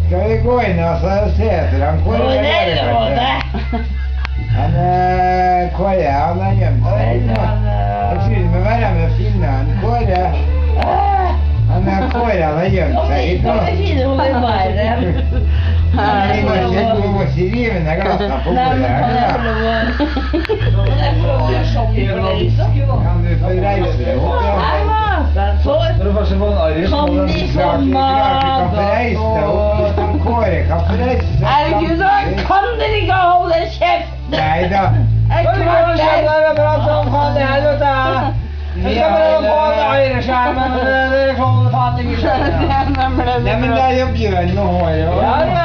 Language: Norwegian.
Skal vi gå inn og se etter han Kåre? Kåre, han har gjemt seg. Jeg tror vi må være med og finne han Kåre. Kåre han har gjemt seg litt nå. Vi må ikke rive ned glassene på bordet her. Kan du få reise deg opp? Kan de få mat? Kåre kan få reise seg. Herregud, da kan dere ikke holde kjeft! Nei da. Jeg klart det! Vi skal prøve på at høyreskjermen, det får faen ikke skjønne. Nei, men det er jo Bjørn med håret.